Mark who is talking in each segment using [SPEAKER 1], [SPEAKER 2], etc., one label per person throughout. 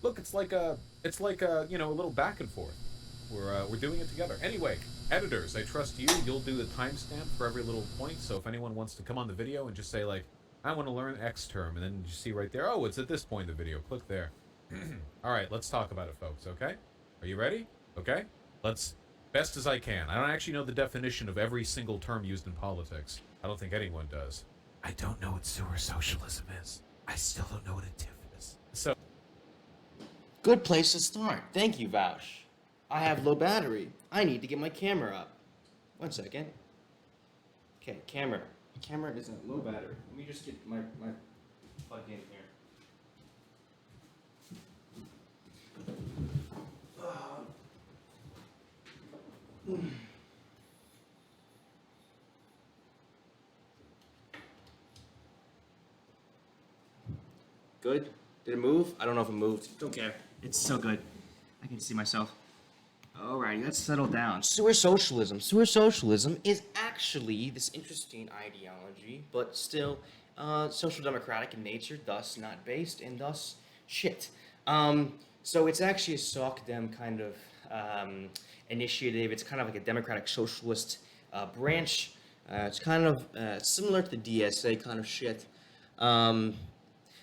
[SPEAKER 1] Look, it's like a, you know, a little back and forth. We're doing it together. Anyway, editors, I trust you. You'll do the timestamp for every little point. So if anyone wants to come on the video and just say like, I want to learn X term, and then you see right there, oh, it's at this point in the video. Click there. All right, let's talk about it, folks. Okay, are you ready? Okay, let's best as I can. I don't actually know the definition of every single term used in politics. I don't think anyone does. I don't know what sewer socialism is. I still don't know what a TIF is. So,
[SPEAKER 2] Good place to start. Thank you, Vaush. I have low battery. I need to get my camera up. 1 second. Okay, camera. Camera is at low battery. Let me just get my plug in here. Good? Did it move? I don't know if it moved. Don't care. It's so good. I can see myself. Alrighty, let's settle down. Sewer socialism. Sewer socialism is actually this interesting ideology, but still social democratic in nature, thus not based, and thus shit. So it's actually a soc dem kind of initiative. It's kind of like a democratic socialist branch. It's kind of similar to the DSA kind of shit.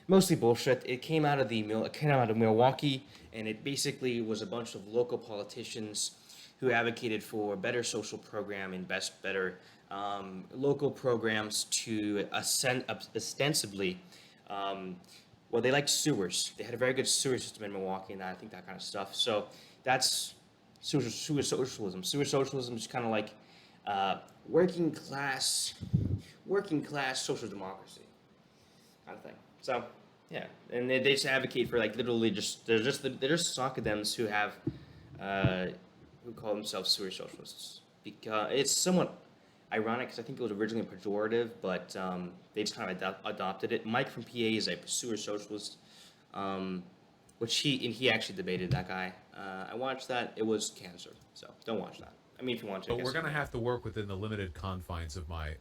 [SPEAKER 2] Mostly bullshit. It came out of Milwaukee, and it basically was a bunch of local politicians who advocated for better social program and better local programs to ostensibly, well, they liked sewers. They had a very good sewer system in Milwaukee, and I think that kind of stuff. So that's sewer socialism. Sewer socialism is kind of like working class social democracy kind of thing. So, yeah, and they just advocate for like literally they're just soccer-dems who have who call themselves sewer socialists, because it's somewhat ironic because I think it was originally pejorative, but they just kind of adopted it. Mike from PA is a sewer socialist, which he actually debated that guy. I watched that. It was cancer, so don't watch that. I mean, if you want to.
[SPEAKER 1] but we're gonna have to work within the limited confines of my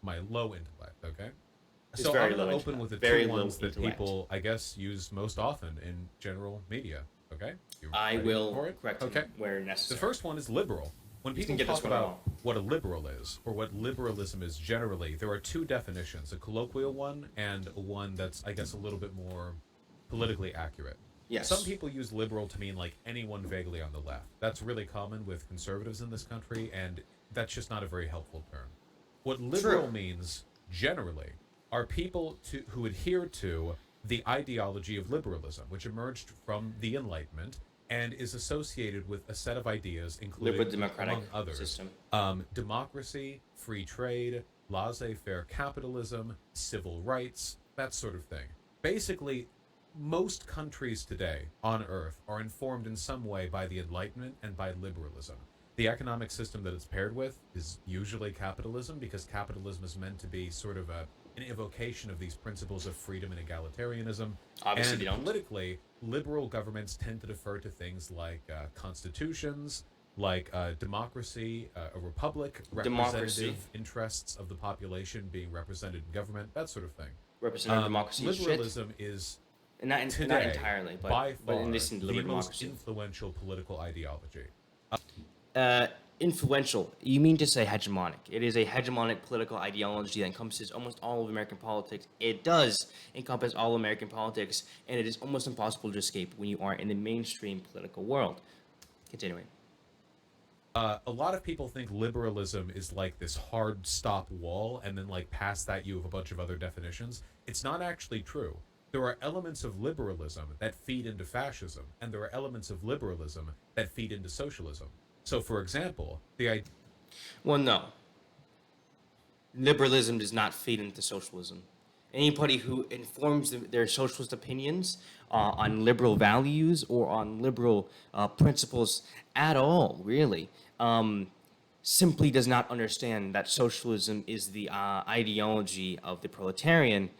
[SPEAKER 1] low intellect. Okay.
[SPEAKER 2] It's
[SPEAKER 1] So
[SPEAKER 2] very
[SPEAKER 1] I'm
[SPEAKER 2] low
[SPEAKER 1] going to open
[SPEAKER 2] intellect.
[SPEAKER 1] with the
[SPEAKER 2] Very
[SPEAKER 1] two
[SPEAKER 2] low
[SPEAKER 1] ones that
[SPEAKER 2] intellect.
[SPEAKER 1] people, I guess, use most often in general media. Okay? You
[SPEAKER 2] I
[SPEAKER 1] ready
[SPEAKER 2] will
[SPEAKER 1] for it?
[SPEAKER 2] correct
[SPEAKER 1] Okay.
[SPEAKER 2] him where
[SPEAKER 1] The
[SPEAKER 2] necessary.
[SPEAKER 1] first one is liberal. When
[SPEAKER 2] You
[SPEAKER 1] people
[SPEAKER 2] can get this
[SPEAKER 1] talk
[SPEAKER 2] one
[SPEAKER 1] about
[SPEAKER 2] wrong.
[SPEAKER 1] what a liberal is, or what liberalism is generally, there are two definitions, a colloquial one and one that's, I guess, a little bit more politically accurate.
[SPEAKER 2] Yes.
[SPEAKER 1] Some people use liberal to mean like anyone vaguely on the left. That's really common with conservatives in this country, and that's just not a very helpful term. What liberal
[SPEAKER 2] True.
[SPEAKER 1] means generally are people who adhere to the ideology of liberalism, which emerged from the Enlightenment and is associated with a set of ideas, including,
[SPEAKER 2] Liberal democratic
[SPEAKER 1] among others,
[SPEAKER 2] system.
[SPEAKER 1] democracy, free trade, laissez-faire capitalism, civil rights, that sort of thing. Basically, most countries today on Earth are informed in some way by the Enlightenment and by liberalism. The economic system that it's paired with is usually capitalism, because capitalism is meant to be sort of an evocation of these principles of freedom and egalitarianism.
[SPEAKER 2] Obviously,
[SPEAKER 1] And
[SPEAKER 2] they don't.
[SPEAKER 1] politically, liberal governments tend to defer to things like constitutions, like democracy, a republic,
[SPEAKER 2] Democracy.
[SPEAKER 1] representative interests of the population being represented in government, that sort of thing.
[SPEAKER 2] Representative democracy is shit.
[SPEAKER 1] Liberalism is
[SPEAKER 2] And not
[SPEAKER 1] today,
[SPEAKER 2] entirely,
[SPEAKER 1] by
[SPEAKER 2] but
[SPEAKER 1] far,
[SPEAKER 2] in this
[SPEAKER 1] the
[SPEAKER 2] deliberate
[SPEAKER 1] most
[SPEAKER 2] democracy.
[SPEAKER 1] influential political ideology.
[SPEAKER 2] Influential. You mean to say hegemonic. It is a hegemonic political ideology that encompasses almost all of American politics. It does encompass all American politics, and it is almost impossible to escape when you are in the mainstream political world. Continuing.
[SPEAKER 1] A lot of people think liberalism is like this hard stop wall, and then like past that you have a bunch of other definitions. It's not actually true. There are elements of liberalism that feed into fascism, and there are elements of liberalism that feed into socialism. So, for example, the idea.
[SPEAKER 2] Well, no. Liberalism does not feed into socialism. Anybody who informs their socialist opinions on liberal values or on liberal principles at all, really, simply does not understand that socialism is the ideology of the proletarian,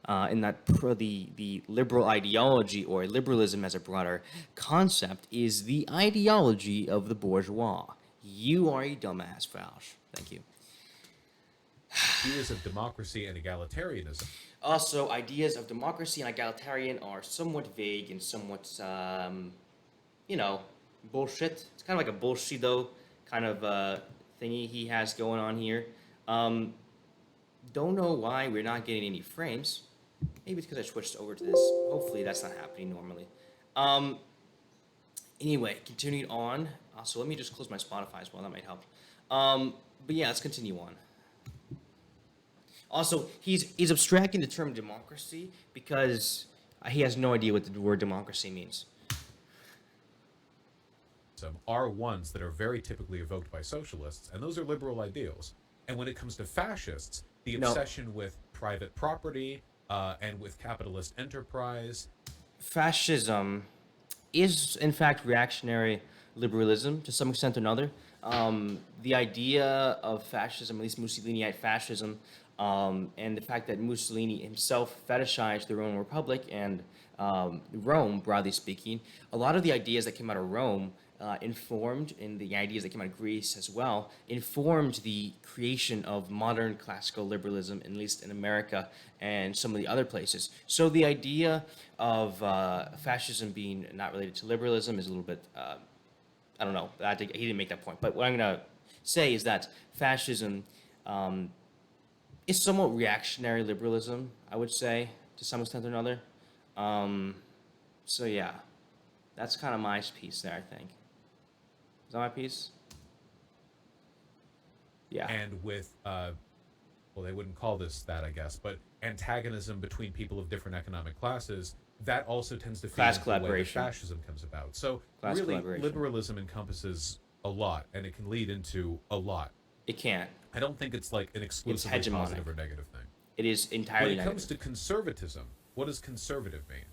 [SPEAKER 2] and that the liberal ideology, or liberalism as a broader concept, is the ideology of the bourgeois. You are a dumbass, Vaush. Thank you.
[SPEAKER 1] ideas of democracy and egalitarianism.
[SPEAKER 2] Also, ideas of democracy and egalitarian are somewhat vague and somewhat, you know, bullshit. It's kind of like a bullshit-o kind of thingy he has going on here. Um, don't know why we're not getting any frames. Maybe it's because I switched over to this. Hopefully that's not happening normally. Um, anyway, continuing on. So let me just close my Spotify as well. That might help. But yeah, let's continue on. Also, he's abstracting the term democracy because he has no idea what the word democracy means.
[SPEAKER 1] Are ones that are very typically evoked by socialists, and those are liberal ideals. And when it comes to fascists, the obsession with private property and with capitalist enterprise.
[SPEAKER 2] Fascism is, in fact, reactionary liberalism to some extent or another. The idea of fascism, at least Mussoliniite fascism, and the fact that Mussolini himself fetishized the Roman Republic and Rome, broadly speaking, a lot of the ideas that came out of Rome informed, and the ideas that came out of Greece as well, informed the creation of modern classical liberalism, at least in America and some of the other places. So the idea of fascism being not related to liberalism is a little bit, I don't know, he didn't make that point. But what I'm going to say is that fascism is somewhat reactionary liberalism, I would say, to some extent or another. So yeah, that's kind of my piece there, I think. Is that my piece? Yeah.
[SPEAKER 1] And with, well, they wouldn't call this that, I guess, but antagonism between people of different economic classes, that also tends to feed
[SPEAKER 2] Class
[SPEAKER 1] into the way that
[SPEAKER 2] collaboration.
[SPEAKER 1] fascism comes about. So
[SPEAKER 2] Class
[SPEAKER 1] really,
[SPEAKER 2] collaboration.
[SPEAKER 1] liberalism encompasses a lot, and it can lead into a lot.
[SPEAKER 2] It can't.
[SPEAKER 1] I don't think it's like an exclusively
[SPEAKER 2] hegemonic.
[SPEAKER 1] positive or negative thing.
[SPEAKER 2] It is entirely
[SPEAKER 1] When it
[SPEAKER 2] negative.
[SPEAKER 1] comes to conservatism, what does conservative mean?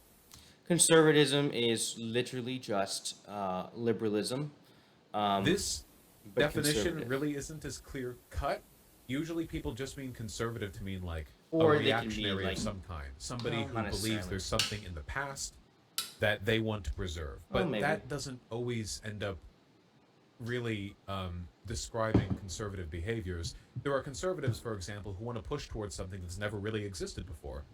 [SPEAKER 2] Conservatism is literally just liberalism.
[SPEAKER 1] This
[SPEAKER 2] but
[SPEAKER 1] definition
[SPEAKER 2] conservative.
[SPEAKER 1] really isn't as clear cut. Usually people just mean conservative to mean like
[SPEAKER 2] Or
[SPEAKER 1] a
[SPEAKER 2] they can mean,
[SPEAKER 1] reactionary
[SPEAKER 2] like-
[SPEAKER 1] of some kind. Somebody
[SPEAKER 2] No,
[SPEAKER 1] who
[SPEAKER 2] not
[SPEAKER 1] believes
[SPEAKER 2] necessarily.
[SPEAKER 1] there's something in the past that they want to preserve. But
[SPEAKER 2] maybe.
[SPEAKER 1] that doesn't always end up really describing conservative behaviors. There are conservatives, for example, who want to push towards something that's never really existed before.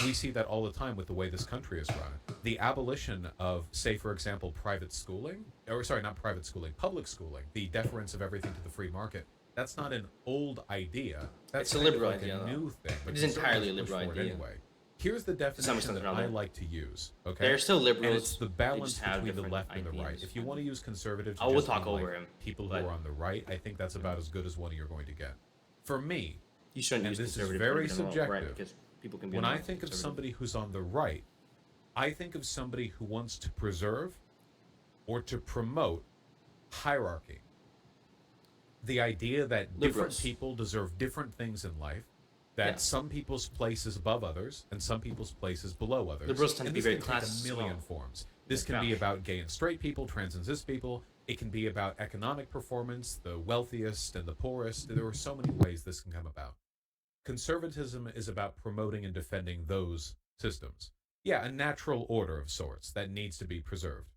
[SPEAKER 1] We see that all the time with the way this country is run. The abolition of, say, for example, private schooling, or sorry, not private schooling, public schooling, the deference of everything to the free market. That's not an old idea. That's
[SPEAKER 2] It's a
[SPEAKER 1] kind of
[SPEAKER 2] liberal
[SPEAKER 1] like
[SPEAKER 2] idea,
[SPEAKER 1] a
[SPEAKER 2] though.
[SPEAKER 1] new thing. but
[SPEAKER 2] It is entirely a
[SPEAKER 1] conservatives push
[SPEAKER 2] liberal
[SPEAKER 1] for it
[SPEAKER 2] idea.
[SPEAKER 1] Anyway, here's the
[SPEAKER 2] some
[SPEAKER 1] definition
[SPEAKER 2] extent
[SPEAKER 1] that
[SPEAKER 2] or
[SPEAKER 1] I
[SPEAKER 2] another.
[SPEAKER 1] like to use. Okay,
[SPEAKER 2] They're still liberals.
[SPEAKER 1] and it's the
[SPEAKER 2] They
[SPEAKER 1] balance
[SPEAKER 2] just have
[SPEAKER 1] between the
[SPEAKER 2] different
[SPEAKER 1] left and the right.
[SPEAKER 2] ideas.
[SPEAKER 1] If you want to use conservative, to
[SPEAKER 2] I will
[SPEAKER 1] just
[SPEAKER 2] talk
[SPEAKER 1] mean,
[SPEAKER 2] over
[SPEAKER 1] like,
[SPEAKER 2] him,
[SPEAKER 1] people who
[SPEAKER 2] but-
[SPEAKER 1] are on the right, I think that's about as good as one you're going to get. For me,
[SPEAKER 2] You shouldn't
[SPEAKER 1] and
[SPEAKER 2] use
[SPEAKER 1] this is
[SPEAKER 2] conservative
[SPEAKER 1] very
[SPEAKER 2] to be on the right,
[SPEAKER 1] subjective.
[SPEAKER 2] because people can be
[SPEAKER 1] when
[SPEAKER 2] on
[SPEAKER 1] I
[SPEAKER 2] the
[SPEAKER 1] think of
[SPEAKER 2] conservative.
[SPEAKER 1] somebody who's on the right, I think of somebody who wants to preserve or to promote hierarchy. The idea that different
[SPEAKER 2] Liberals.
[SPEAKER 1] people deserve different things in life, that
[SPEAKER 2] Yeah.
[SPEAKER 1] some people's place is above others and some people's place is below others.
[SPEAKER 2] Liberals tend to
[SPEAKER 1] And
[SPEAKER 2] be
[SPEAKER 1] this
[SPEAKER 2] very
[SPEAKER 1] can take
[SPEAKER 2] classist
[SPEAKER 1] a
[SPEAKER 2] as
[SPEAKER 1] million
[SPEAKER 2] well.
[SPEAKER 1] forms. This
[SPEAKER 2] Like
[SPEAKER 1] can be
[SPEAKER 2] Vaush.
[SPEAKER 1] about gay and straight people, trans and cis people. It can be about economic performance, the wealthiest and the poorest. There are so many ways this can come about. Conservatism is about promoting and defending those systems. Yeah, a natural order of sorts that needs to be preserved.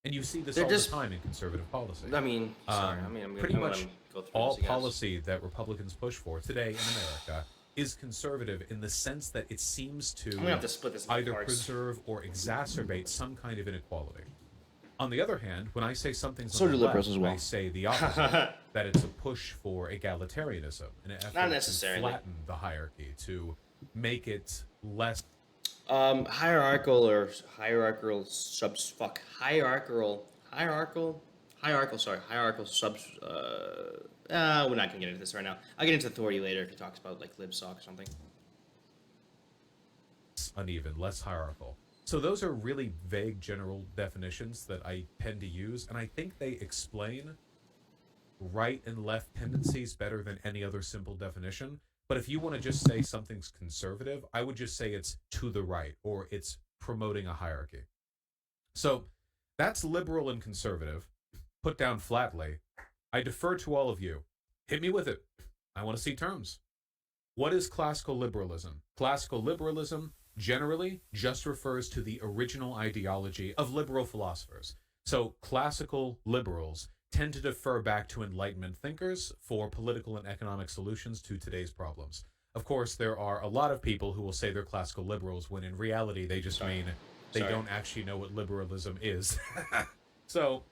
[SPEAKER 1] And you see this
[SPEAKER 2] They're
[SPEAKER 1] all
[SPEAKER 2] just-
[SPEAKER 1] the time in conservative policy.
[SPEAKER 2] I mean, sorry. I'm
[SPEAKER 1] Pretty
[SPEAKER 2] gonna
[SPEAKER 1] much
[SPEAKER 2] go through
[SPEAKER 1] all
[SPEAKER 2] this, I guess.
[SPEAKER 1] policy that Republicans push for today in America is conservative in the sense that it seems to
[SPEAKER 2] I'm gonna have to split this into
[SPEAKER 1] either
[SPEAKER 2] parts.
[SPEAKER 1] preserve or exacerbate some kind of inequality. On the other hand, when I say something's
[SPEAKER 2] So
[SPEAKER 1] on
[SPEAKER 2] do
[SPEAKER 1] the
[SPEAKER 2] liberals
[SPEAKER 1] left,
[SPEAKER 2] as well.
[SPEAKER 1] I say the opposite, that it's a push for egalitarianism, an effort
[SPEAKER 2] Not
[SPEAKER 1] to
[SPEAKER 2] necessarily.
[SPEAKER 1] flatten the hierarchy, to make it less
[SPEAKER 2] Hierarchical or hierarchical subs. Fuck. Hierarchical subs. We're not gonna get into this right now. I'll get into authority later if he talks about like libsoc or something.
[SPEAKER 1] uneven, less hierarchical. So those are really vague general definitions that I tend to use, and I think they explain right and left tendencies better than any other simple definition. But if you want to just say something's conservative, I would just say it's to the right or it's promoting a hierarchy. So that's liberal and conservative. Put down flatly. I defer to all of you. Hit me with it. I want to see terms. What is classical liberalism? Classical liberalism generally just refers to the original ideology of liberal philosophers. So classical liberals tend to defer back to Enlightenment thinkers for political and economic solutions to today's problems. Of course, there are a lot of people who will say they're classical liberals when in reality they just mean they don't actually know what liberalism is. So,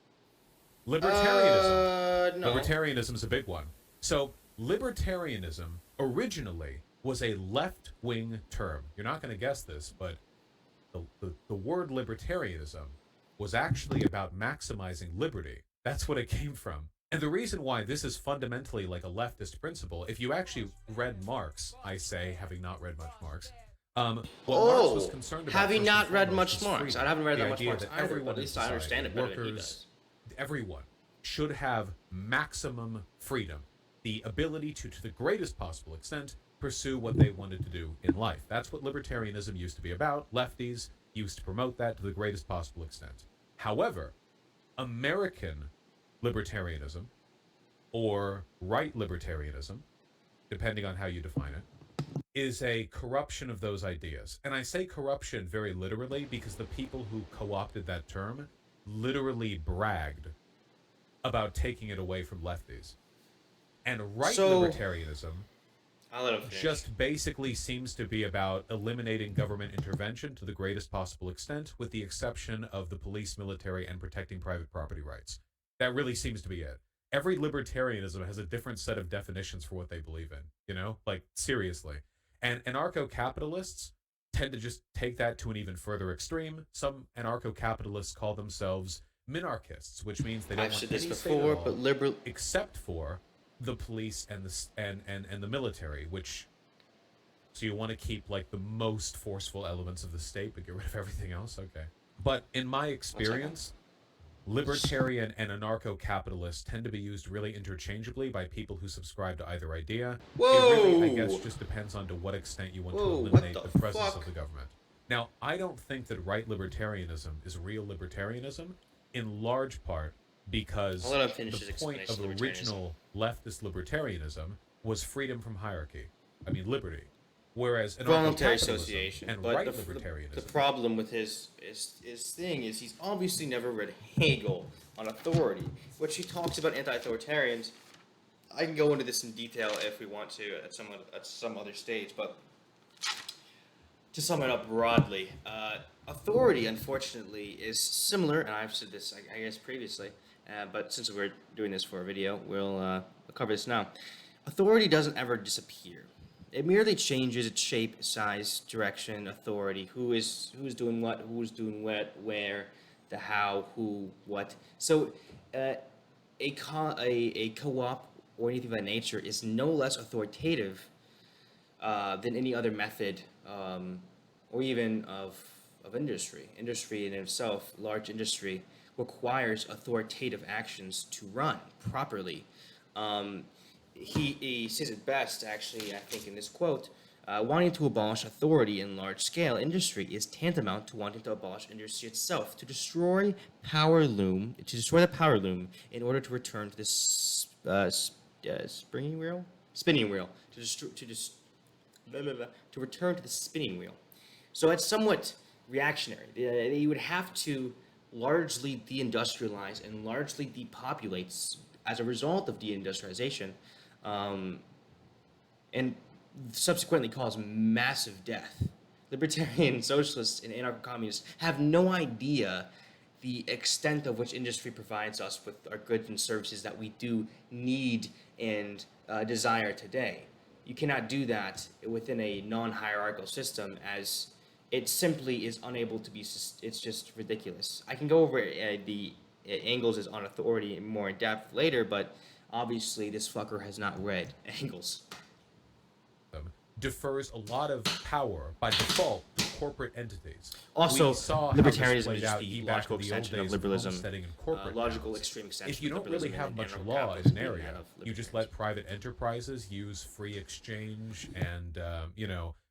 [SPEAKER 1] libertarianism.
[SPEAKER 2] No.
[SPEAKER 1] Libertarianism is a big one. So, libertarianism originally was a left-wing term. You're not going to guess this, but the word libertarianism was actually about maximizing liberty. That's what it came from. And the reason why this is fundamentally like a leftist principle, if you actually read Marx, I say, having not read much Marx, what Marx was concerned about.
[SPEAKER 2] Having not read much
[SPEAKER 1] Marx,
[SPEAKER 2] Marx, I haven't read that much Marx
[SPEAKER 1] that
[SPEAKER 2] either, but at least I understand it better than he does.
[SPEAKER 1] Everyone should have maximum freedom, the ability to the greatest possible extent, pursue what they wanted to do in life. That's what libertarianism used to be about. Lefties used to promote that to the greatest possible extent. However, American libertarianism, or right libertarianism, depending on how you define it, is a corruption of those ideas. And I say corruption very literally because the people who co-opted that term literally bragged about taking it away from lefties. And right libertarianism just basically seems to be about eliminating government intervention to the greatest possible extent, with the exception of the police, military, and protecting private property rights. That really seems to be it. Every libertarianism has a different set of definitions for what they believe in, you know? Like, seriously. And anarcho-capitalists tend to just take that to an even further extreme. Some anarcho-capitalists call themselves minarchists, which means they don't want any state at all, except for the police and the military, which, so you want to keep like the most forceful elements of the state but get rid of everything else? Okay. But in my experience, libertarian and anarcho-capitalists tend to be used really interchangeably by people who subscribe to either idea.
[SPEAKER 2] Whoa!
[SPEAKER 1] It really, I guess, just depends on to what extent you want to eliminate the presence of the government. Now, I don't think that right libertarianism is real libertarianism, in large part because the point of original leftist libertarianism was freedom from hierarchy. I mean, liberty. Whereas
[SPEAKER 2] voluntary association
[SPEAKER 1] and
[SPEAKER 2] but
[SPEAKER 1] right libertarianism.
[SPEAKER 2] The problem with his thing is he's obviously never read Hegel on authority, which he talks about anti-authoritarians. I can go into this in detail if we want to at some other stage, but to sum it up broadly, authority, unfortunately, is similar, and I've said this, I guess, previously, but since we're doing this for a video, we'll cover this now. Authority doesn't ever disappear. It merely changes its shape, size, direction, authority, who's doing what, where, the how, who, what. So a co-op or anything of that nature is no less authoritative than any other method or even of industry. Industry in itself, large industry, requires authoritative actions to run properly. He says it best, actually, I think, in this quote. Wanting to abolish authority in large-scale industry is tantamount to wanting to abolish industry itself, to destroy the power loom in order to return to the spinning wheel, to return to the spinning wheel. So it's somewhat reactionary. You would have to largely deindustrialize and largely depopulate as a result of deindustrialization, and subsequently cause massive death. Libertarian, socialists, and anarcho-communists have no idea the extent of which industry provides us with our goods and services that we do need and desire today. You cannot do that within a non-hierarchical system, as it simply is unable to be. It's just ridiculous. I can go over the Engels' on authority more in depth later, but obviously this fucker has not read Engels.
[SPEAKER 1] Defers a lot of power by default to corporate entities.
[SPEAKER 2] Also, libertarianism is just the logical extension of liberalism, logical extreme extension.
[SPEAKER 1] If you don't really have much law in an area, you just let private enterprises use free exchange and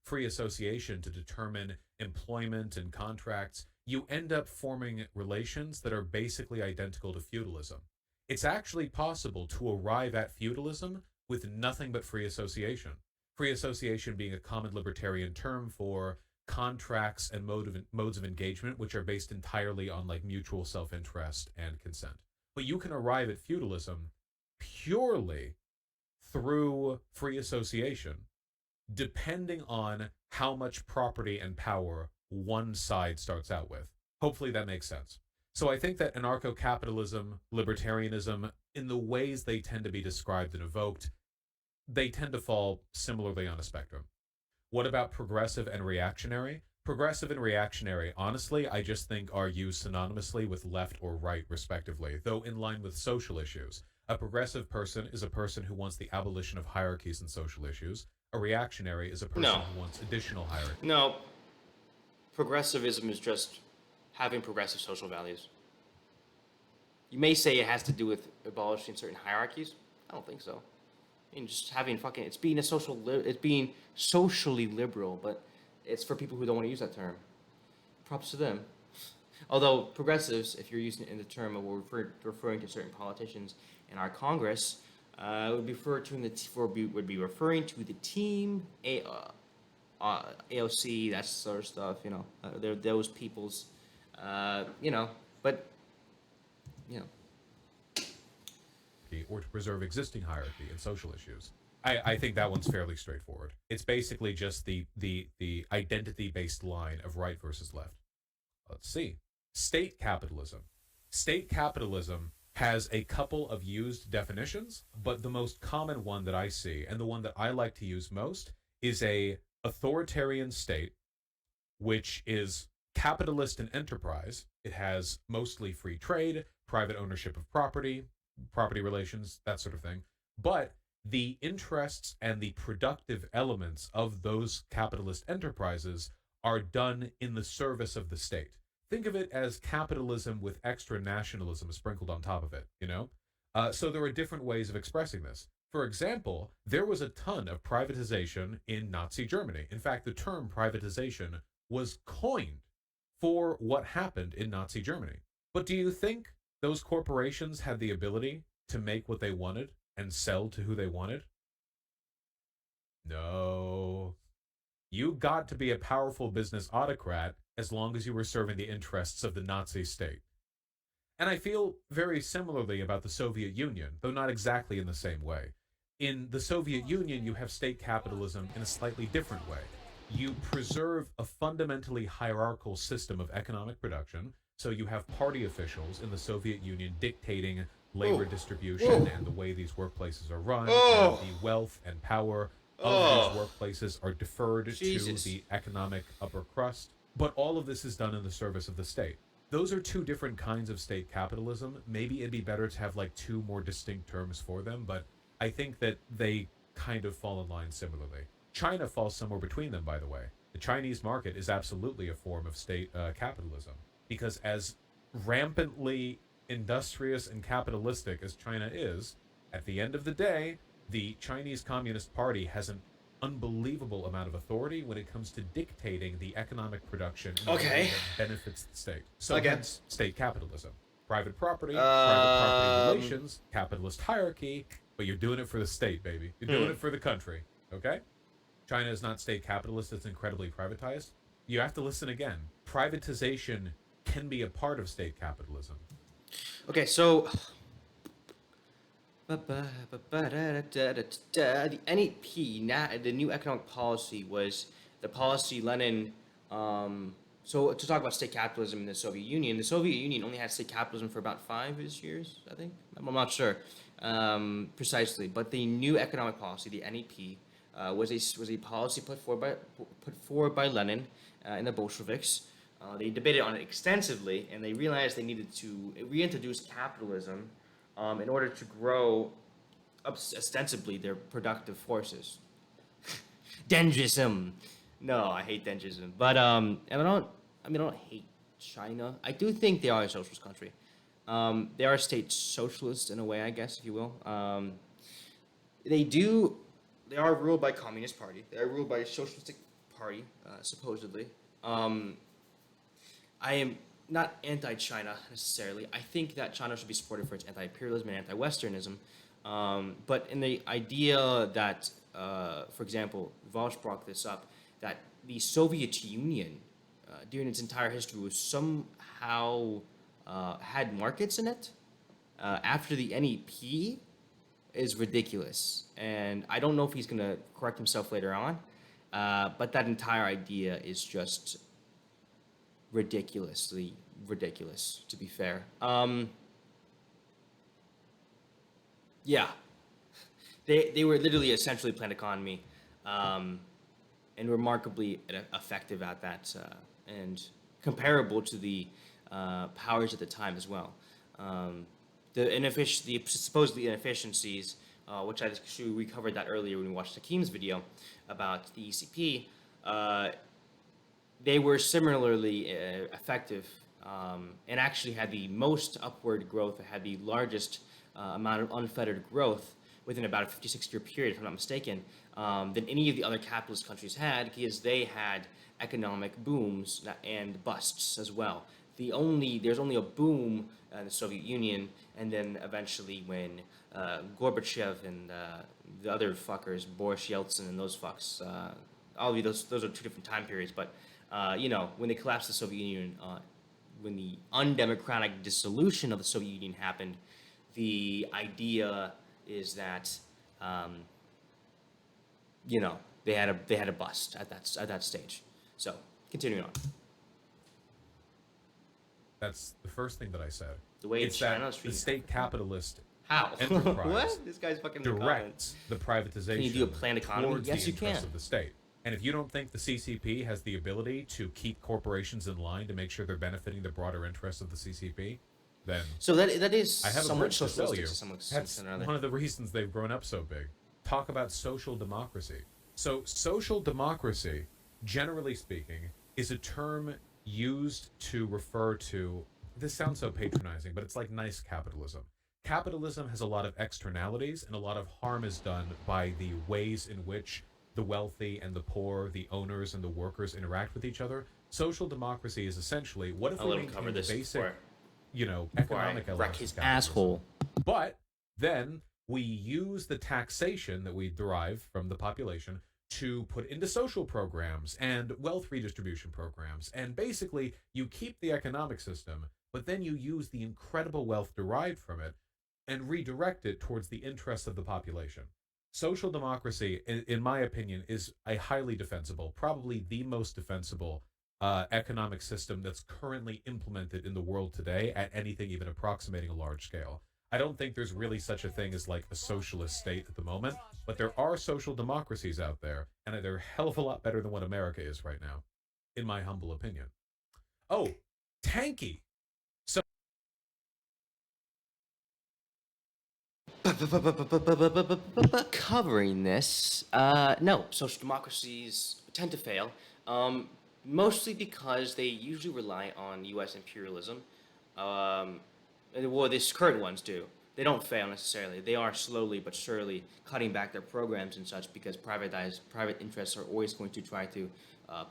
[SPEAKER 1] free association to determine employment and contracts. You end up forming relations that are basically identical to feudalism. It's actually possible to arrive at feudalism with nothing but free association. Free association being a common libertarian term for contracts and modes of engagement which are based entirely on like mutual self-interest and consent. But you can arrive at feudalism purely through free association, depending on how much property and power one side starts out with. Hopefully that makes sense. So I think that anarcho capitalism, libertarianism, in the ways they tend to be described and evoked, they tend to fall similarly on a spectrum. What about progressive and reactionary? Progressive and reactionary, honestly, I just think are used synonymously with left or right, respectively, though in line with social issues. A progressive person is a person who wants the abolition of hierarchies in social issues. A reactionary is a person
[SPEAKER 2] No,
[SPEAKER 1] who wants additional hierarchy.
[SPEAKER 2] no. Progressivism is just having progressive social values. You may say it has to do with abolishing certain hierarchies. I don't think so. I mean, just having fucking it's being it's being socially liberal, but it's for people who don't want to use that term. Props to them. Although progressives, if you're using it in the term of referring to certain politicians in our Congress, would be referring to the team, AOC, that sort of stuff. You know, they're those people's. You know, but you know.
[SPEAKER 1] Or to preserve existing hierarchy in social issues. I think that one's fairly straightforward. It's basically just the identity-based line of right versus left. Let's see. State capitalism. State capitalism has a couple of used definitions, but the most common one that I see, and the one that I like to use most, is a authoritarian state, which is capitalist in enterprise. It has mostly free trade, private ownership of property relations, that sort of thing. But the interests and the productive elements of those capitalist enterprises are done in the service of the state. Think of it as capitalism with extra nationalism sprinkled on top of it, you know? So there are different ways of expressing this. For example, there was a ton of privatization in Nazi Germany. In fact, the term privatization was coined for what happened in Nazi Germany. But do you think those corporations had the ability to make what they wanted and sell to who they wanted? No. You got to be a powerful business autocrat as long as you were serving the interests of the Nazi state. And I feel very similarly about the Soviet Union, though not exactly in the same way. In the Soviet Union, you have state capitalism in a slightly different way. You preserve a fundamentally hierarchical system of economic production, so you have party officials in the Soviet Union dictating labor distribution and the way these workplaces are run, and the wealth and power of these workplaces are deferred to the economic upper crust. But all of this is done in the service of the state. Those are two different kinds of state capitalism. Maybe it'd be better to have like two more distinct terms for them, but I think that they kind of fall in line similarly. China falls somewhere between them, by the way. The Chinese market is absolutely a form of state capitalism, because as rampantly industrious and capitalistic as China is, at the end of the day, the Chinese Communist Party has an unbelievable amount of authority when it comes to dictating the economic production in a way that benefits the state. So hence state capitalism. Private property relations, capitalist hierarchy, but you're doing it for the state, baby. You're doing it for the country, okay? China is not state capitalist, it's incredibly privatized. You have to listen again. Privatization can be a part of state capitalism.
[SPEAKER 2] Okay, so the NEP, the new economic policy, was the policy Lenin. So to talk about state capitalism in the Soviet Union only had state capitalism for about 5 years, I think. I'm not sure precisely, but the new economic policy, the NEP, was a policy put forward by Lenin and the Bolsheviks. They debated on it extensively, and they realized they needed to reintroduce capitalism in order to grow ostensibly their productive forces. Dengrism. No, I hate Dengrism. But and I don't hate China. I do think they are a socialist country. They are a state socialist in a way, I guess, if you will. They are ruled by Communist Party. They are ruled by a socialistic party, supposedly. I am not anti-China necessarily. I think that China should be supported for its anti-imperialism and anti-Westernism. But in the idea that, for example, Vaush brought this up, that the Soviet Union, during its entire history, was somehow had markets in it. after the NEP is ridiculous, and I don't know if he's going to correct himself later on. But that entire idea is just ridiculously ridiculous, to be fair. Yeah, they were literally essentially planned economy, and remarkably effective at that, and comparable to the powers at the time as well. The supposedly inefficiencies, which we covered that earlier when we watched Hakim's video about the ECP, they were similarly effective, and actually had the most upward growth, had the largest amount of unfettered growth within about a 56-year period, if I'm not mistaken, than any of the other capitalist countries had, because they had economic booms and busts as well. There's only a boom in the Soviet Union, and then eventually when Gorbachev and the other fuckers, Boris Yeltsin and those fucks, all of those are two different time periods, but when they collapsed the Soviet Union, when the undemocratic dissolution of the Soviet Union happened, the idea is that they had a bust at that stage. So continuing on.
[SPEAKER 1] That's the first thing that I said.
[SPEAKER 2] The way
[SPEAKER 1] it's
[SPEAKER 2] China
[SPEAKER 1] that the state capitalist
[SPEAKER 2] how
[SPEAKER 1] enterprise
[SPEAKER 2] what this guy's fucking
[SPEAKER 1] directs the privatization.
[SPEAKER 2] Can you do a planned economy?
[SPEAKER 1] Towards
[SPEAKER 2] Yes,
[SPEAKER 1] the
[SPEAKER 2] you can.
[SPEAKER 1] interests of the state. And if you don't think the CCP has the ability to keep corporations in line to make sure they're benefiting the broader interests of the CCP, then
[SPEAKER 2] so that is
[SPEAKER 1] I have a
[SPEAKER 2] somewhat
[SPEAKER 1] bridge to sell you.
[SPEAKER 2] That's
[SPEAKER 1] one of the reasons they've grown up so big. Talk about social democracy. So social democracy, generally speaking, is a term used to refer to, this sounds so patronizing, but it's like nice capitalism. Capitalism has a lot of externalities, and a lot of harm is done by the ways in which the wealthy and the poor, the owners and the workers interact with each other. Social democracy is essentially, what if we maintain the basic, economic elements
[SPEAKER 2] his asshole.
[SPEAKER 1] But then we use the taxation that we derive from the population to put into social programs and wealth redistribution programs. And basically, you keep the economic system, but then you use the incredible wealth derived from it and redirect it towards the interests of the population. Social democracy, in my opinion, is a highly defensible, probably the most defensible economic system that's currently implemented in the world today at anything even approximating a large scale. I don't think there's really such a thing as like a socialist state at the moment, but there are social democracies out there, and they're a hell of a lot better than what America is right now, in my humble opinion. Oh, tanky. So
[SPEAKER 2] covering this, no, social democracies tend to fail, mostly because they usually rely on U.S. imperialism. Well, these current ones do. They don't fail necessarily. They are slowly but surely cutting back their programs and such, because private interests are always going to try to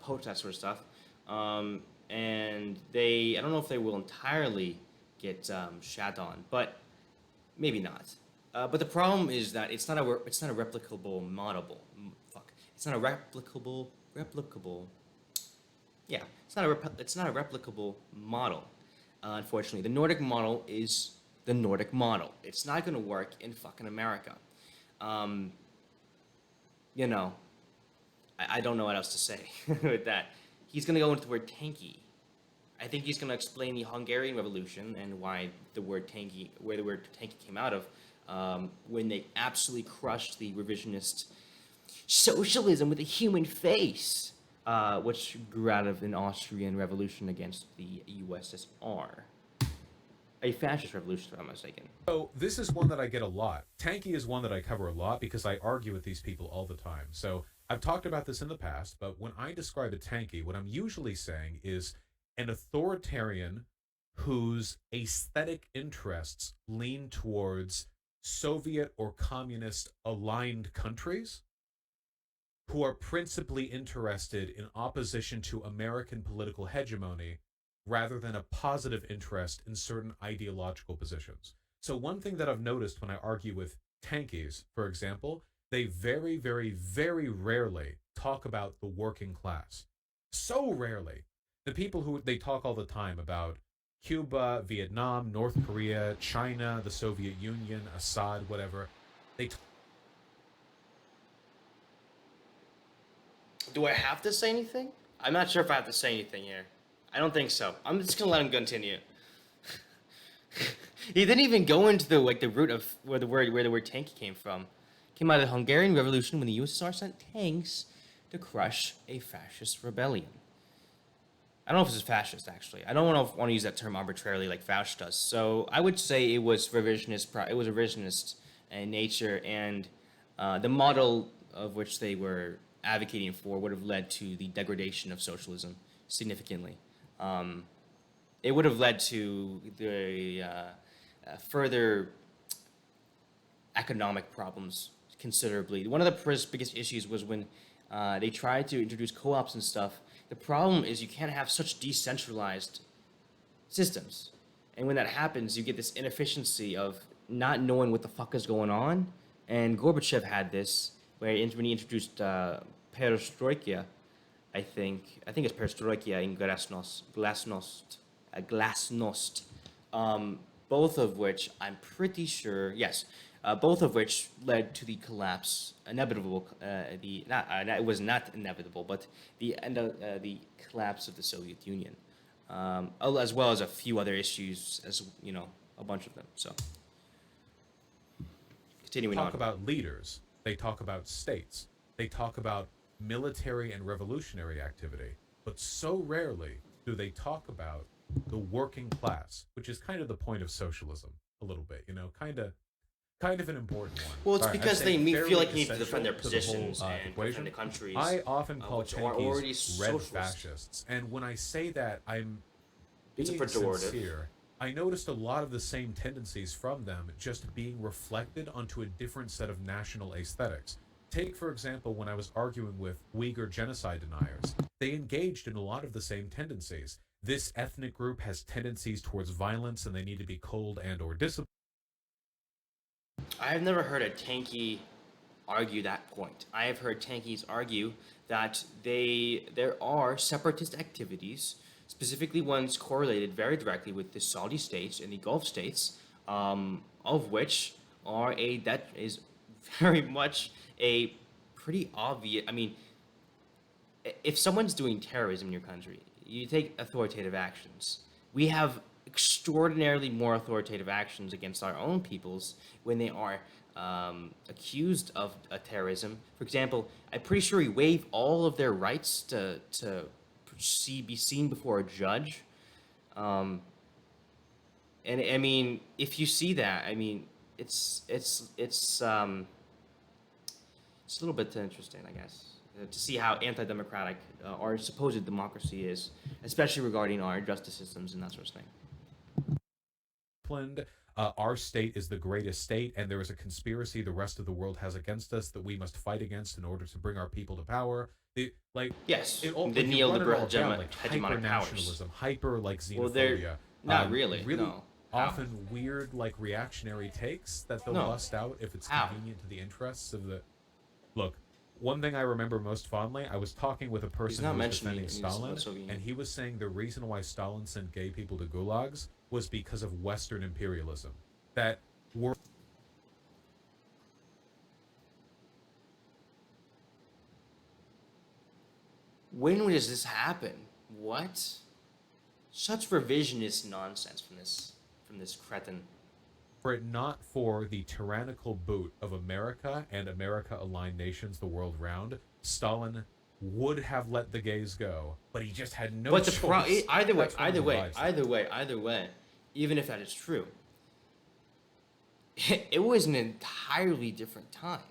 [SPEAKER 2] poach that sort of stuff. And I don't know if they will entirely get shat on, but maybe not. But the problem is that it's not a replicable model. It's not a replicable. Yeah, it's not a replicable model. Unfortunately, the Nordic model is the Nordic model. It's not going to work in fucking America. I don't know what else to say with that. He's going to go into the word tanky. I think he's going to explain the Hungarian Revolution and where the word tanky came out of, when they absolutely crushed the revisionist socialism with a human face, which grew out of an Austrian revolution against the USSR. A fascist revolution, if I'm not mistaken.
[SPEAKER 1] So this is one that I get a lot. Tanky is one that I cover a lot because I argue with these people all the time. So I've talked about this in the past, but when I describe a tanky, what I'm usually saying is an authoritarian whose aesthetic interests lean towards Soviet or communist aligned countries, who are principally interested in opposition to American political hegemony rather than a positive interest in certain ideological positions. So one thing that I've noticed when I argue with tankies, for example, they very, very, very rarely talk about the working class. So rarely. The people who they talk all the time about Cuba, Vietnam, North Korea, China, the Soviet Union, Assad, whatever. They
[SPEAKER 2] Do I have to say anything? I'm not sure if I have to say anything here. I don't think so. I'm just gonna let him continue. He didn't even go into the root of where the word tank came from. It came out of the Hungarian Revolution when the USSR sent tanks to crush a fascist rebellion. I don't know if it's fascist actually. I don't want to use that term arbitrarily like Vaush does. So I would say it was revisionist. It was revisionist in nature, and the model of which they were advocating for would have led to the degradation of socialism significantly. It would have led to the further economic problems considerably. One of the biggest issues was when they tried to introduce co-ops and stuff. The problem is you can't have such decentralized systems. And when that happens, you get this inefficiency of not knowing what the fuck is going on. And Gorbachev had this, when he introduced perestroika, I think it's perestroika in glasnost, both of which I'm pretty sure, yes, both of which led to the collapse, inevitable, it was not inevitable, but the end of the collapse of the Soviet Union, as well as a few other issues, as you know, a bunch of them. So, continuing on.
[SPEAKER 1] talk about leaders. They talk about states. They talk about military and revolutionary activity. But so rarely do they talk about the working class, which is kind of the point of socialism, a little bit, kind of an important one.
[SPEAKER 2] Well, it's
[SPEAKER 1] All right,
[SPEAKER 2] because
[SPEAKER 1] I'd
[SPEAKER 2] they
[SPEAKER 1] say
[SPEAKER 2] feel like
[SPEAKER 1] fairly
[SPEAKER 2] they need to defend their
[SPEAKER 1] essential to the whole,
[SPEAKER 2] positions and
[SPEAKER 1] equation.
[SPEAKER 2] defend the countries.
[SPEAKER 1] I often call
[SPEAKER 2] which are already
[SPEAKER 1] Chinese red
[SPEAKER 2] socialist.
[SPEAKER 1] fascists, and when I say that, I'm
[SPEAKER 2] It's a
[SPEAKER 1] being
[SPEAKER 2] pejorative.
[SPEAKER 1] sincere. I noticed a lot of the same tendencies from them just being reflected onto a different set of national aesthetics. Take, for example, when I was arguing with Uyghur genocide deniers, they engaged in a lot of the same tendencies. This ethnic group has tendencies towards violence and they need to be cold and or disciplined.
[SPEAKER 2] I've never heard a tanky argue that point. I have heard tankies argue that there are separatist activities, specifically ones correlated very directly with the Saudi states and the Gulf states, of which that is very much a pretty obvious. I mean, if someone's doing terrorism in your country, you take authoritative actions. We have extraordinarily more authoritative actions against our own peoples when they are accused of terrorism. For example, I'm pretty sure we waive all of their rights to be seen before a judge. And I mean, if you see that, I mean, it's a little bit interesting, I guess, to see how anti-democratic our supposed democracy is, especially regarding our justice systems and that sort of thing.
[SPEAKER 1] Our state is the greatest state, and there is a conspiracy the rest of the world has against us that we must fight against in order to bring our people to power.
[SPEAKER 2] Yes,
[SPEAKER 1] it all,
[SPEAKER 2] the
[SPEAKER 1] if you run it all
[SPEAKER 2] neoliberal
[SPEAKER 1] down,
[SPEAKER 2] hegemonic
[SPEAKER 1] hyper
[SPEAKER 2] powers.
[SPEAKER 1] nationalism, hyper xenophobia.
[SPEAKER 2] Well, they're not really.
[SPEAKER 1] Really
[SPEAKER 2] No.
[SPEAKER 1] often weird reactionary takes that they'll
[SPEAKER 2] No.
[SPEAKER 1] bust out if it's
[SPEAKER 2] How?
[SPEAKER 1] convenient to the interests of the. Look, one thing I remember most fondly, I was talking with a person
[SPEAKER 2] not
[SPEAKER 1] who was
[SPEAKER 2] mentioning
[SPEAKER 1] defending
[SPEAKER 2] it in
[SPEAKER 1] Stalin,
[SPEAKER 2] the Soviet Union.
[SPEAKER 1] and he was saying the reason why Stalin sent gay people to gulags was because of Western imperialism. That were
[SPEAKER 2] When does this happen? What? Such revisionist nonsense from this cretin.
[SPEAKER 1] were it not for the tyrannical boot of America and America-aligned nations the world round, Stalin would have let the gays go, but he just had no
[SPEAKER 2] But
[SPEAKER 1] choice.
[SPEAKER 2] either way,
[SPEAKER 1] That's one of the vibes.
[SPEAKER 2] either way, even if that is true, it was an entirely different time.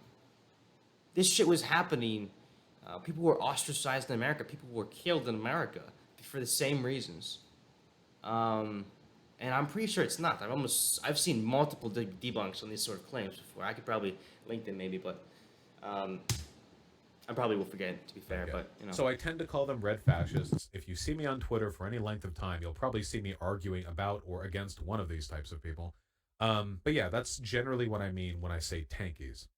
[SPEAKER 2] This shit was happening. People were ostracized in America. People were killed in America for the same reasons. And I'm pretty sure it's not. I've seen multiple debunks on these sort of claims before. I could probably link them maybe, but I probably will forget, to be fair.
[SPEAKER 1] Okay.
[SPEAKER 2] But you know.
[SPEAKER 1] So I tend to call them red fascists. If you see me on Twitter for any length of time, you'll probably see me arguing about or against one of these types of people. But yeah, that's generally what I mean when I say tankies.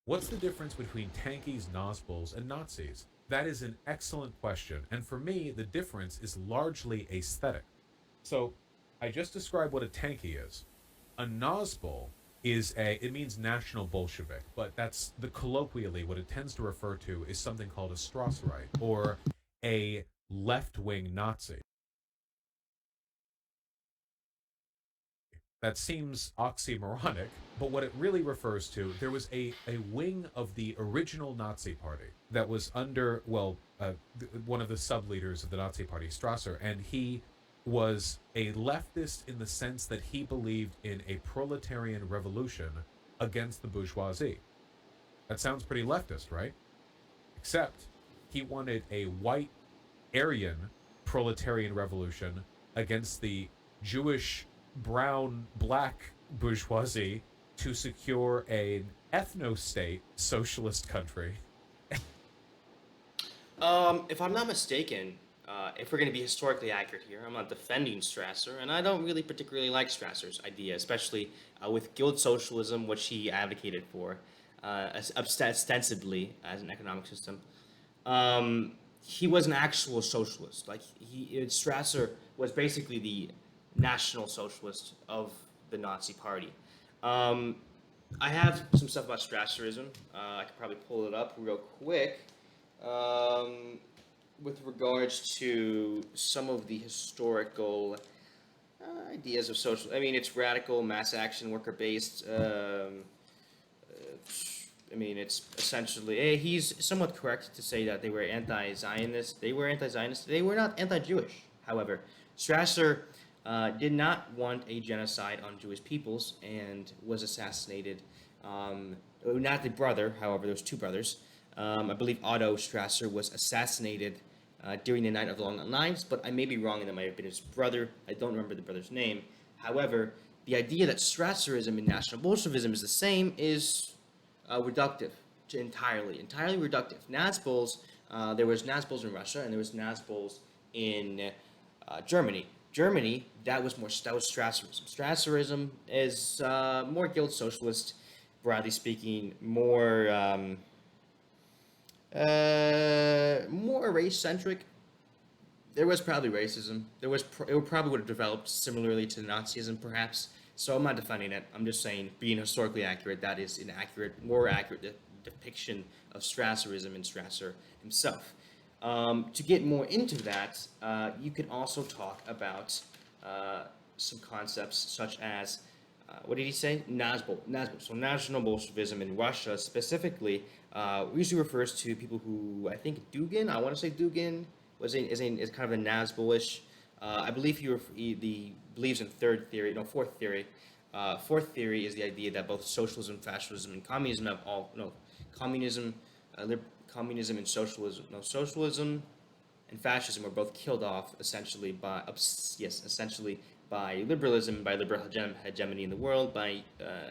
[SPEAKER 1] What's the difference between tankies, Nazguls, and Nazis? That is an excellent question, and for me, the difference is largely aesthetic. So, I just described what a tanky is. A Nazbol it means national Bolshevik, but that's the colloquially what it tends to refer to is something called a Strasserite or a left-wing Nazi. That seems oxymoronic, but what it really refers to, there was a wing of the original Nazi party that was under, one of the sub leaders of the Nazi party, Strasser, and he was a leftist in the sense that he believed in a proletarian revolution against the bourgeoisie. That sounds pretty leftist, right? Except he wanted a white Aryan proletarian revolution against the Jewish brown black bourgeoisie to secure an ethno-state socialist country.
[SPEAKER 2] If I'm not mistaken, if we're going to be historically accurate here, I'm not defending Strasser, and I don't really particularly like Strasser's idea, especially with guild socialism, which he advocated for ostensibly as an economic system. He was an actual socialist. Strasser was basically the National Socialist of the Nazi Party. I have some stuff about Strasserism. I could probably pull it up real quick. With regards to some of the historical ideas of social, I mean, it's radical, mass action, worker-based. It's essentially, he's somewhat correct to say that they were anti-Zionist. They were anti-Zionist. They were not anti-Jewish. However, Strasser did not want a genocide on Jewish peoples and was assassinated. Not the brother, however, there's two brothers. I believe Otto Strasser was assassinated during the Night of the Long Knives, but I may be wrong, and that might have been his brother. I don't remember the brother's name. However, the idea that Strasserism and National Bolshevism is the same is reductive, entirely reductive. Nazbols, there was Nazbols in Russia, and there was Nazbols in Germany. That was Strasserism. Strasserism is more guild socialist, broadly speaking, more race-centric. There was probably racism. It probably would have developed similarly to Nazism, perhaps. So I'm not defending it. I'm just saying, being historically accurate, that is an more accurate depiction of Strasserism and Strasser himself. To get more into that, you could also talk about some concepts such as, what did he say? Nazbol. So National Bolshevism in Russia specifically usually refers to people who, I think Dugin, is kind of a Nazbolish. I believe he believes in fourth theory. Fourth theory is the idea that both socialism, fascism, and communism communism and socialism and fascism were both killed off essentially by liberalism, by liberal hegemony in the world, by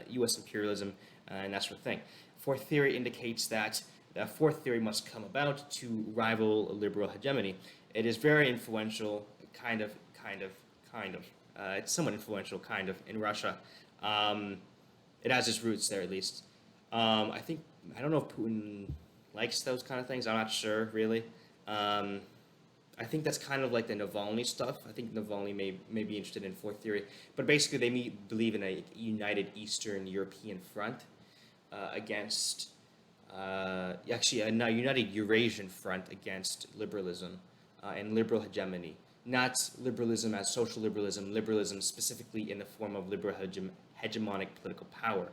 [SPEAKER 2] U.S. imperialism, and that sort of thing. Fourth theory indicates that the fourth theory must come about to rival liberal hegemony. It is very influential, kind of. It's somewhat influential, kind of, in Russia. It has its roots there, at least. I don't know if Putin likes those kind of things. I'm not sure, really. I think that's kind of like the Navalny stuff. I think Navalny may be interested in fourth theory. But basically, they believe in a united Eastern European front against... a united Eurasian front against liberalism and liberal hegemony. Not liberalism as social liberalism specifically in the form of liberal hegemonic political power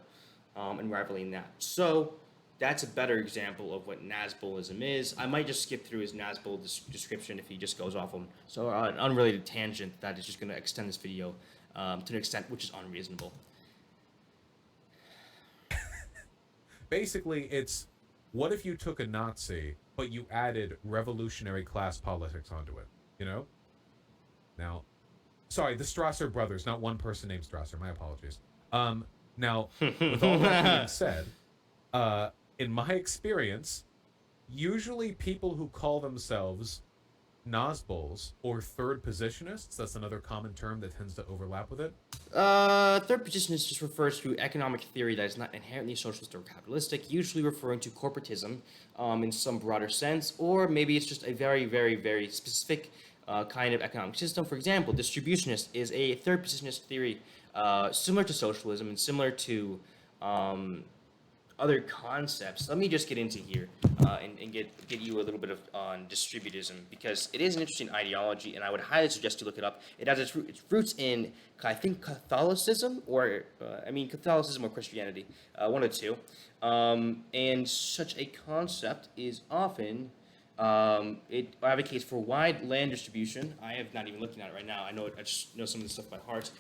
[SPEAKER 2] and rivaling that. So that's a better example of what Nazbolism is. I might just skip through his Nazbol description if he just goes off on an unrelated tangent that is just going to extend this video to an extent which is unreasonable.
[SPEAKER 1] Basically, it's what if you took a Nazi, but you added revolutionary class politics onto it, you know? Now, sorry, the Strasser brothers, not one person named Strasser, my apologies. Now, with all that being said, in my experience, usually people who call themselves Nazbols or third positionists, that's another common term that tends to overlap with it.
[SPEAKER 2] Third positionist just refers to economic theory that is not inherently socialist or capitalistic, usually referring to corporatism in some broader sense, or maybe it's just a very, very, very specific kind of economic system. For example, distributionist is a third positionist theory similar to socialism and similar to other concepts. Let me just get into here and get you a little bit of on distributism, because it is an interesting ideology, and I would highly suggest you look it up. It has its roots in, I think, Catholicism or Catholicism or Christianity, one of the two. And such a concept is often it advocates for wide land distribution. I have not even looking at it right now. I just know some of this stuff by heart.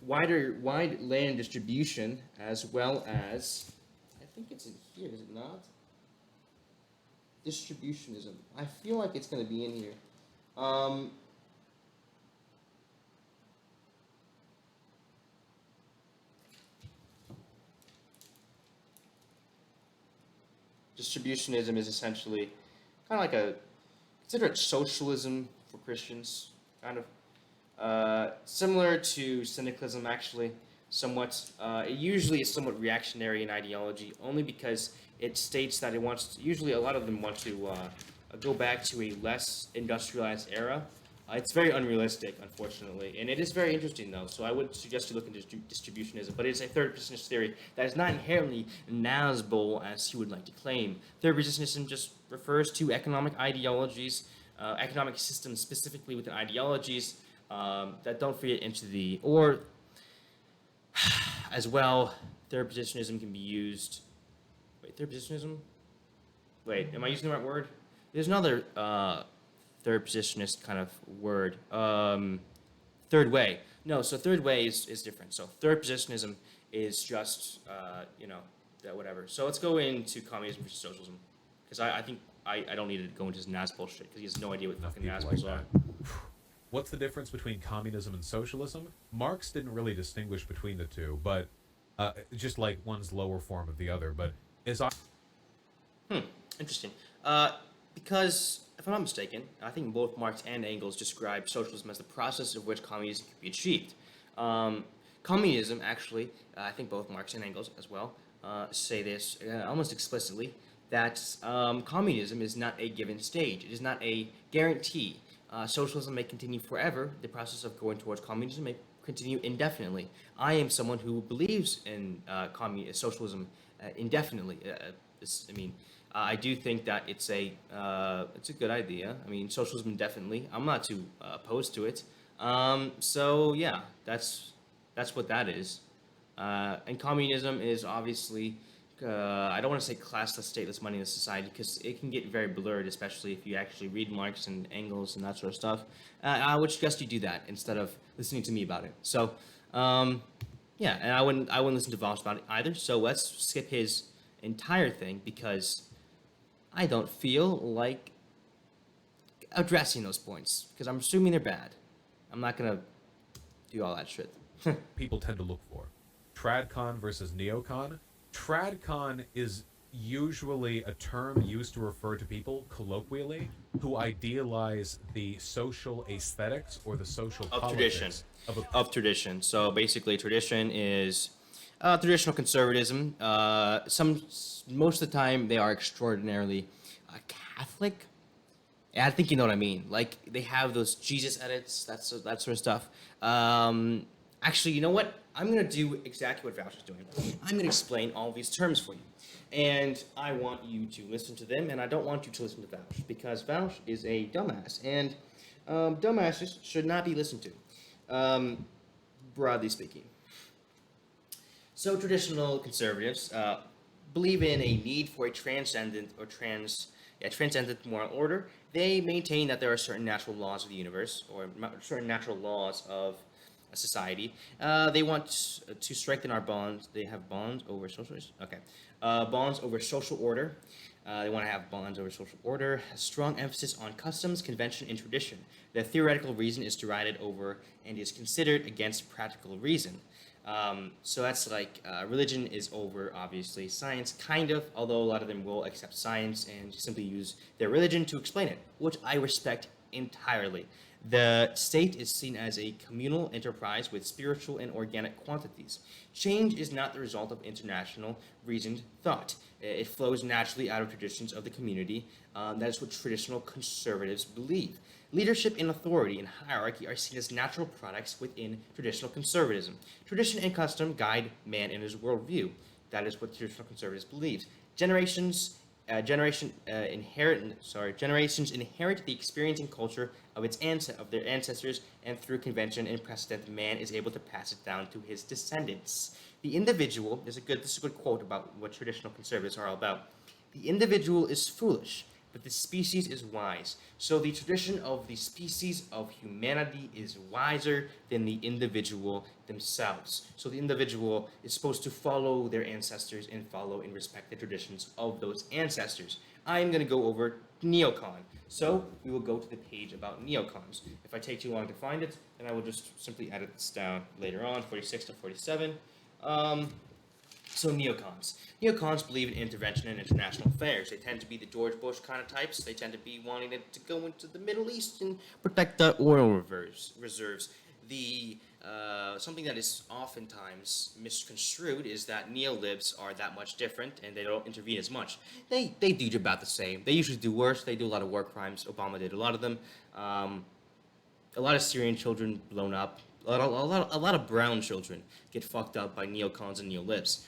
[SPEAKER 2] Wide land distribution, as well as, I think it's in here, is it not? Distributionism. I feel like it's going to be in here. Distributionism is essentially kind of like consider it socialism for Christians, kind of. Similar to syndicalism, actually, somewhat. It usually is somewhat reactionary in ideology, only because it states that usually a lot of them want to go back to a less industrialized era. It's very unrealistic, unfortunately, and it is very interesting, though, so I would suggest you look into distributionism, but it's a third positionist theory that is not inherently Nazbol, as he would like to claim. Third positionism just refers to economic ideologies, economic systems specifically within ideologies, that don't fit into as well, third positionism can be used. Wait, third positionism? Wait, am I using the right word? There's another third positionist kind of word. Third way. No, so third way is different. So third positionism is just, whatever. So let's go into communism versus socialism. Because I think I don't need to go into his Nazbol shit, because he has no idea what fucking Nazbols are.
[SPEAKER 1] What's the difference between communism and socialism? Marx didn't really distinguish between the two, but just like one's lower form of the other. But
[SPEAKER 2] Interesting. Because, if I'm not mistaken, I think both Marx and Engels describe socialism as the process of which communism can be achieved. Communism, actually, I think both Marx and Engels as well say this almost explicitly, that communism is not a given stage. It is not a guarantee. Socialism may continue forever. The process of going towards communism may continue indefinitely. I am someone who believes in socialism indefinitely. I do think that it's a good idea. I mean, socialism indefinitely. I'm not too opposed to it. So yeah, that's what that is. And communism is obviously, I don't want to say classless, stateless, moneyless society, because it can get very blurred, especially if you actually read Marx and Engels and that sort of stuff. I would suggest you do that instead of listening to me about it. So, yeah, and I wouldn't listen to Vaush about it either. So let's skip his entire thing, because I don't feel like addressing those points, because I'm assuming they're bad. I'm not gonna do all that shit.
[SPEAKER 1] people tend to look for tradcon versus neocon. Tradcon is usually a term used to refer to people colloquially who idealize the social aesthetics or the social politics
[SPEAKER 2] of tradition. So basically, tradition is traditional conservatism. Most of the time, they are extraordinarily Catholic. And I think you know what I mean. Like, they have those Jesus edits, that sort of stuff. Actually, you know what? I'm going to do exactly what Vaush is doing. I'm going to explain all these terms for you. And I want you to listen to them, and I don't want you to listen to Vaush, because Vaush is a dumbass, and dumbasses should not be listened to, broadly speaking. So traditional conservatives believe in a need for a transcendent moral order. They maintain that there are certain natural laws of the universe, or certain natural laws of a society. They want to strengthen our bonds. They have bonds over social. Okay, bonds over social order. They want to have bonds over social order. A strong emphasis on customs, convention, and tradition. The theoretical reason is derided over and is considered against practical reason. So that's like religion is over, obviously. Science, kind of, although a lot of them will accept science and simply use their religion to explain it, which I respect entirely. The state is seen as a communal enterprise with spiritual and organic quantities. Change is not the result of international reasoned thought. It flows naturally out of traditions of the community. That is what traditional conservatives believe. Leadership and authority and hierarchy are seen as natural products within traditional conservatism. Tradition and custom guide man in his worldview. That is what traditional conservatives believe. Generations inherit the experience and culture of their ancestors, and through convention and precedent, man is able to pass it down to his descendants. The individual, this is a good quote about what traditional conservatives are all about. The individual is foolish, but the species is wise. So the tradition of the species of humanity is wiser than the individual themselves. So the individual is supposed to follow their ancestors and follow and respect the traditions of those ancestors. I'm going to go over neocon. So we will go to the page about neocons. If I take too long to find it, then I will just simply edit this down later on, 46 to 47. So neocons. Neocons believe in intervention in international affairs. They tend to be the George Bush kind of types. They tend to be wanting it to go into the Middle East and protect the oil reserves. Something that is oftentimes misconstrued is that neolibs are that much different and they don't intervene as much. They do about the same. They usually do worse. They do a lot of war crimes. Obama did a lot of them. A lot of Syrian children blown up. A lot of brown children get fucked up by neocons and neolibs.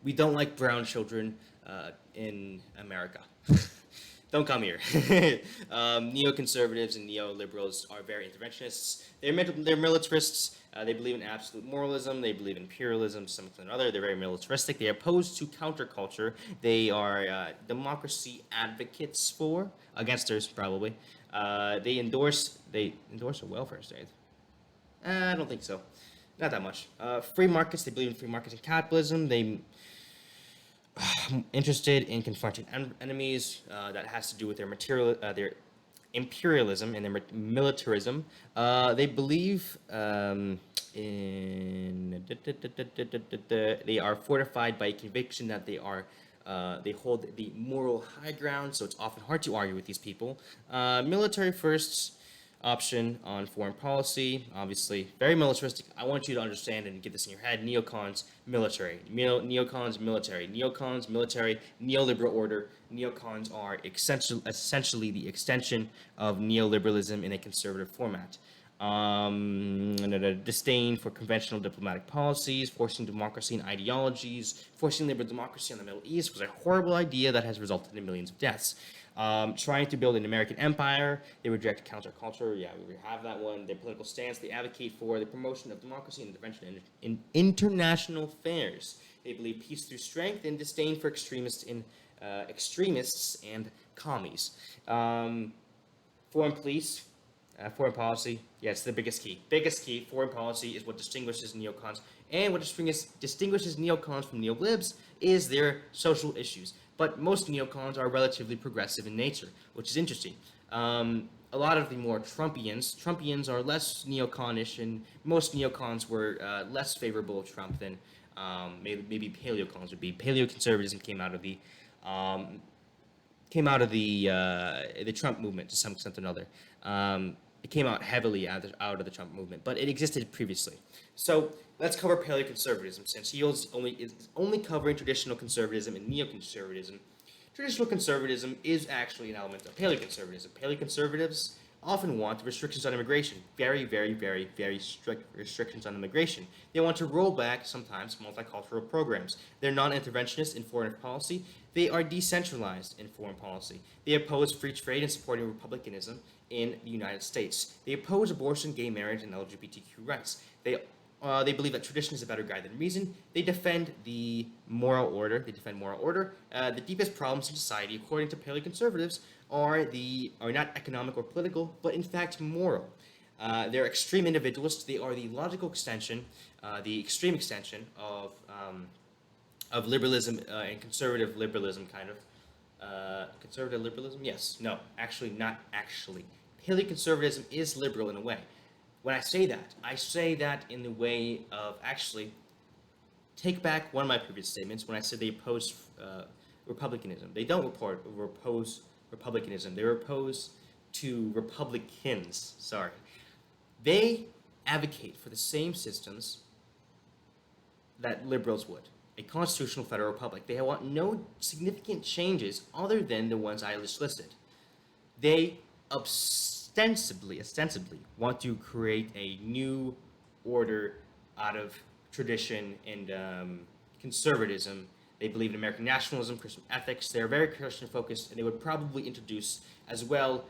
[SPEAKER 2] We don't like brown children in America. Don't come here. Neoconservatives and neoliberals are very interventionists. They're militarists. They believe in absolute moralism. They believe in imperialism, something or other. They're very militaristic. They are opposed to counterculture. They are democracy advocates againsters probably. They endorse a welfare state. I don't think so. Not that much. Free markets. They believe in free markets and capitalism. They interested in confronting enemies. That has to do with their imperialism and their militarism. They believe they are fortified by a conviction that they hold the moral high ground. So it's often hard to argue with these people. Military first option on foreign policy, obviously very militaristic. I want you to understand and get this in your head. Neocons, military. Neocons, military. Neocons, military. Neoliberal order. Neocons are essentially the extension of neoliberalism in a conservative format. Disdain for conventional diplomatic policies, forcing democracy and ideologies, forcing liberal democracy on the Middle East was a horrible idea that has resulted in millions of deaths. Trying to build an American empire, they reject counterculture. Yeah, we have that one. Their political stance, they advocate for the promotion of democracy and intervention in international affairs. They believe peace through strength and disdain for extremists and commies. Foreign policy, yes, the biggest key. Biggest key, foreign policy is what distinguishes neocons. And what distinguishes neocons from neolibs is their social issues. But most neocons are relatively progressive in nature, which is interesting. A lot of the more Trumpians are less neoconish, and most neocons were less favorable of Trump than maybe paleocons would be. Paleoconservatism came out of the Trump movement to some extent or another. It came out heavily out of the Trump movement, but it existed previously. So let's cover paleoconservatism, since he is only covering traditional conservatism and neoconservatism. Traditional conservatism is actually an element of paleoconservatism. Paleoconservatives often want restrictions on immigration, very, very, very, very strict restrictions on immigration. They want to roll back sometimes multicultural programs. They're non-interventionists in foreign policy. They are decentralized in foreign policy. They oppose free trade and supporting republicanism in the United States. They oppose abortion, gay marriage, and LGBTQ rights. They believe that tradition is a better guide than reason. They defend the moral order. The deepest problems in society, according to paleoconservatives, are not economic or political, but in fact moral. They're extreme individualists. They are the logical extension, the extreme extension of liberalism and conservative liberalism, kind of. Conservative liberalism? Yes. No. Actually, not actually. Paleoconservatism is liberal in a way. When I say that in the way of actually take back one of my previous statements when I said they oppose republicanism. They don't oppose republicanism. They oppose to Republicans, sorry, they advocate for the same systems that liberals would. A constitutional federal republic. They want no significant changes other than the ones I just listed. They ostensibly want to create a new order out of tradition and conservatism. They believe in American nationalism, Christian ethics. They're very Christian focused, and they would probably introduce as well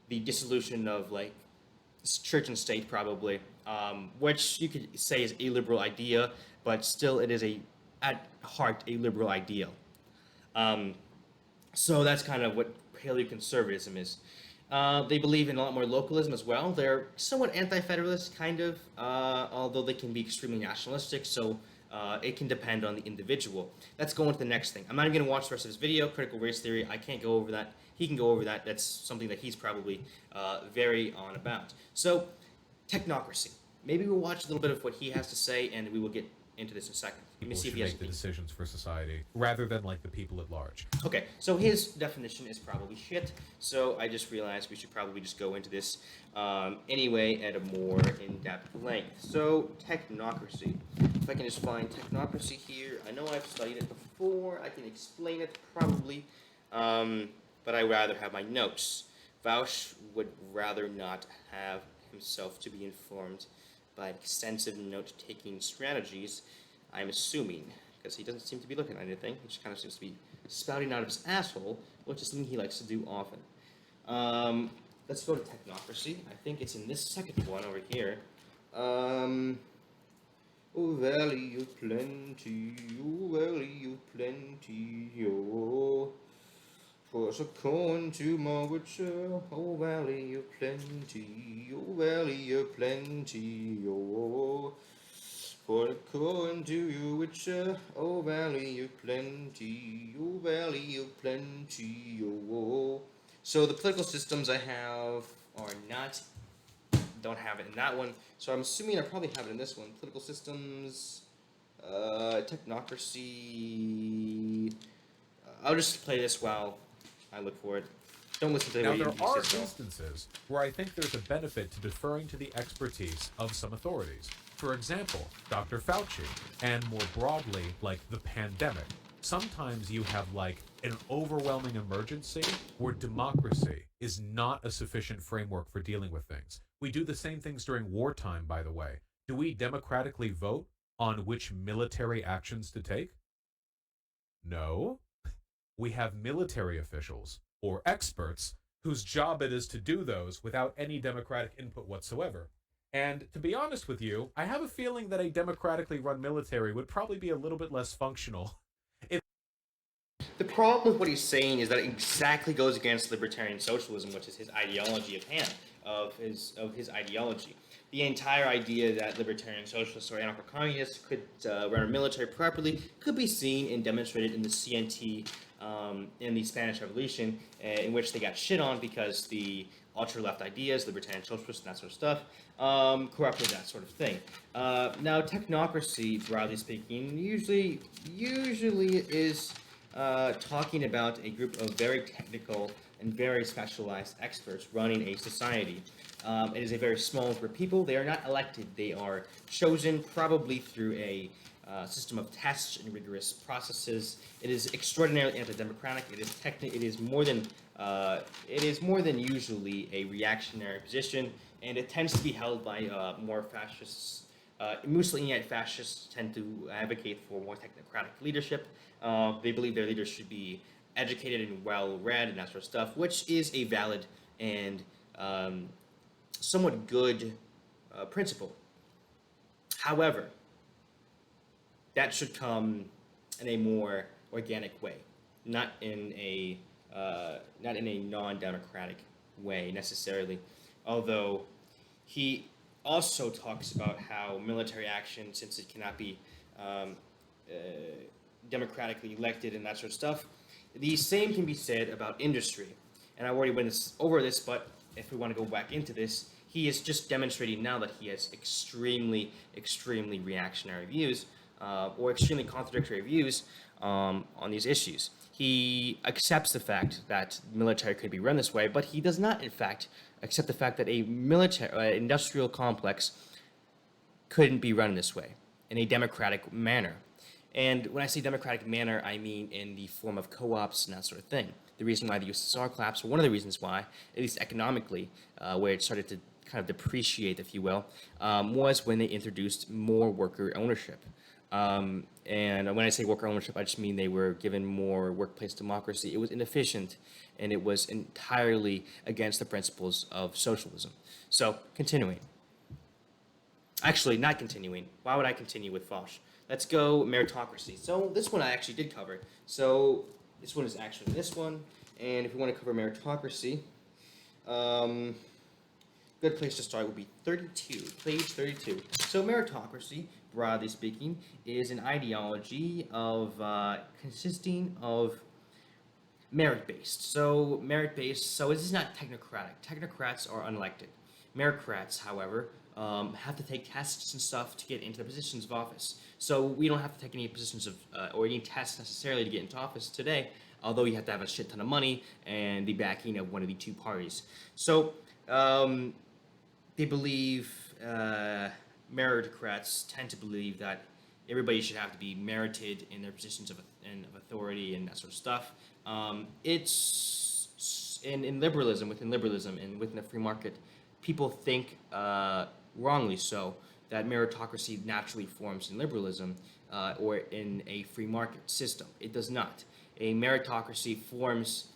[SPEAKER 2] the dissolution of like church and state, probably, which you could say is a liberal idea, but still it is at heart a liberal ideal. So that's kind of what Paleo Conservatism is. They believe in a lot more localism as well. They're somewhat anti-federalist, kind of, although they can be extremely nationalistic, so it can depend on the individual. Let's go on to the next thing. I'm not even going to watch the rest of this video, critical race theory. I can't go over that. He can go over that. That's something that he's probably very on about. So, technocracy. Maybe we'll watch a little bit of what he has to say, and we will get into this in a second. Let me see if he has
[SPEAKER 1] make the decisions for society rather than like the people at large.
[SPEAKER 2] Okay, so his definition is probably shit. So I just realized we should probably just go into this anyway at a more in-depth length. So technocracy. If I can just find technocracy here. I know I've studied it before. I can explain it probably, but I rather have my notes. Vaush would rather not have himself to be informed by extensive note-taking strategies, I'm assuming, because he doesn't seem to be looking at anything. He just kind of seems to be spouting out of his asshole, which is something he likes to do often. Let's go to technocracy. I think it's in this second one over here. Oh, valley of plenty, oh, valley of plenty, oh. Toss a coin to my witcher, oh valley of plenty, oh valley of plenty, oh. Put a coin to your witcher, oh valley of plenty, oh valley of plenty, oh. So the political systems I have are not, don't have it in that one. So I'm assuming I probably have it in this one. Political systems, technocracy. I'll just play this while I look for it. Don't listen to
[SPEAKER 1] Now,
[SPEAKER 2] what
[SPEAKER 1] there
[SPEAKER 2] you
[SPEAKER 1] are
[SPEAKER 2] say,
[SPEAKER 1] instances where I think there's a benefit to deferring to the expertise of some authorities. For example, Dr. Fauci, and more broadly, like the pandemic. Sometimes you have like an overwhelming emergency where democracy is not a sufficient framework for dealing with things. We do the same things during wartime, by the way. Do we democratically vote on which military actions to take? No. We have military officials, or experts, whose job it is to do those without any democratic input whatsoever. And to be honest with you, I have a feeling that a democratically run military would probably be a little bit less functional.
[SPEAKER 2] The problem with what he's saying is that it exactly goes against libertarian socialism, which is his ideology of hand, of his ideology. The entire idea that libertarian socialists or anarcho-communists could run a military properly could be seen and demonstrated in the CNT in the Spanish Revolution, in which they got shit on because the ultra-left ideas, libertarian socialists, and that sort of stuff, corrupted that sort of thing. Now, technocracy, broadly speaking, usually is talking about a group of very technical and very specialized experts running a society. It is a very small group of people. They are not elected. They are chosen probably through a system of tests and rigorous processes. It is extraordinarily anti-democratic. It is more than usually a reactionary position, and it tends to be held by more fascists. Mussolini fascists tend to advocate for more technocratic leadership. They believe their leaders should be educated and well-read and that sort of stuff, which is a valid and somewhat good principle. However, that should come in a more organic way, not in a non-democratic way necessarily. Although he also talks about how military action, since it cannot be democratically elected and that sort of stuff, the same can be said about industry. And I already went over this, but if we want to go back into this, he is just demonstrating now that he has extremely reactionary views, or extremely contradictory views on these issues. he accepts the fact that military could be run this way, but he does not, in fact, accept the fact that a military industrial complex couldn't be run this way in a democratic manner. And when I say democratic manner, I mean in the form of co-ops and that sort of thing. The reason why the USSR collapsed, or one of the reasons why, at least economically, where it started to kind of depreciate, if you will, was when they introduced more worker ownership. And when I say worker ownership, I just mean they were given more workplace democracy. It was inefficient, and it was entirely against the principles of socialism. So, continuing. Actually, not continuing. Why would I continue with Vaush? Let's go meritocracy. So this one I actually did cover. So this one is actually this one. And if you want to cover meritocracy, good place to start would be 32, page 32. So meritocracy, broadly speaking, is an ideology of consisting of merit-based. So merit-based, so this is not technocratic. Technocrats are unelected. Meritocrats, however, have to take tests and stuff to get into the positions of office. So we don't have to take any positions of, or any tests necessarily to get into office today, although you have to have a shit ton of money and the backing of one of the two parties. So they believe, meritocrats tend to believe that everybody should have to be merited in their positions of authority and that sort of stuff. It's in liberalism, within liberalism and within the free market, people think, wrongly so, that meritocracy naturally forms in liberalism or in a free market system. It does not. A meritocracy forms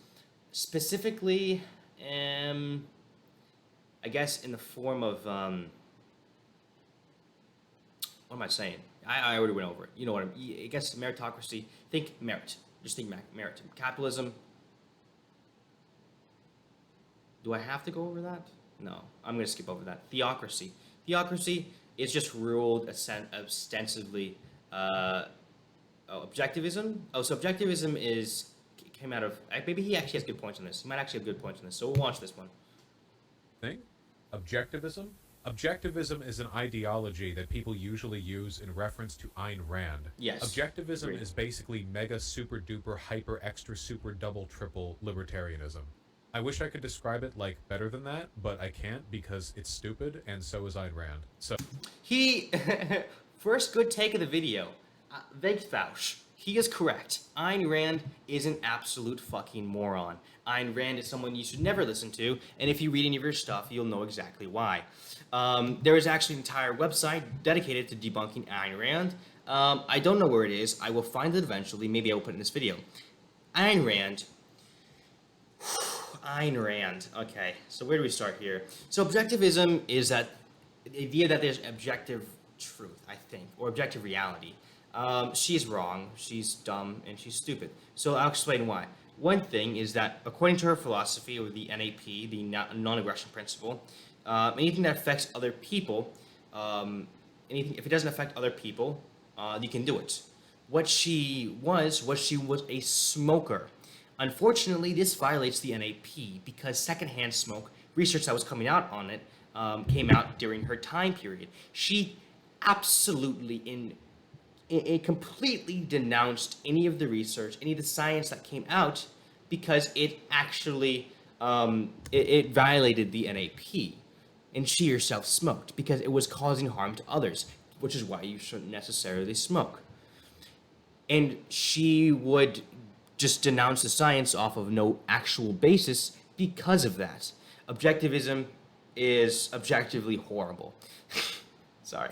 [SPEAKER 2] specifically, I guess, in the form of, what am I saying? I already went over it. You know what I guess meritocracy, think merit. Just think merit. Capitalism. Do I have to go over that? No, I'm going to skip over that. Theocracy. Theocracy is just ruled ostensibly objectivism. Oh, so objectivism came out of, maybe he actually has good points on this. He might actually have good points on this, so we'll watch this one.
[SPEAKER 1] Thing? Objectivism? Objectivism is an ideology that people usually use in reference to Ayn Rand.
[SPEAKER 2] Yes.
[SPEAKER 1] Objectivism
[SPEAKER 2] Agreed.
[SPEAKER 1] is basically mega super duper hyper extra super double triple libertarianism. I wish I could describe it like better than that, but I can't because it's stupid, and so is Ayn Rand. So
[SPEAKER 2] He, first good take of the video. Thanks, Vaush. He is correct. Ayn Rand is an absolute fucking moron. Ayn Rand is someone you should never listen to, and if you read any of her stuff, you'll know exactly why. There is actually an entire website dedicated to debunking Ayn Rand. I don't know where it is. I will find it eventually. Maybe I will put it in this video. Ayn Rand. Ayn Rand. Okay, so where do we start here? So objectivism is that the idea that there's objective truth, I think, or objective reality. She's wrong, she's dumb, and she's stupid. So I'll explain why. One thing is that according to her philosophy, or the NAP, the non-aggression principle, anything that affects other people, if it doesn't affect other people, you can do it. What she was a smoker. Unfortunately, this violates the NAP because secondhand smoke, research that was coming out on it, came out during her time period. She absolutely it completely denounced any of the research, any of the science that came out, because it actually it violated the NAP, and she herself smoked because it was causing harm to others, which is why you shouldn't necessarily smoke. And she would just denounce the science off of no actual basis because of that. Objectivism is objectively horrible. Sorry.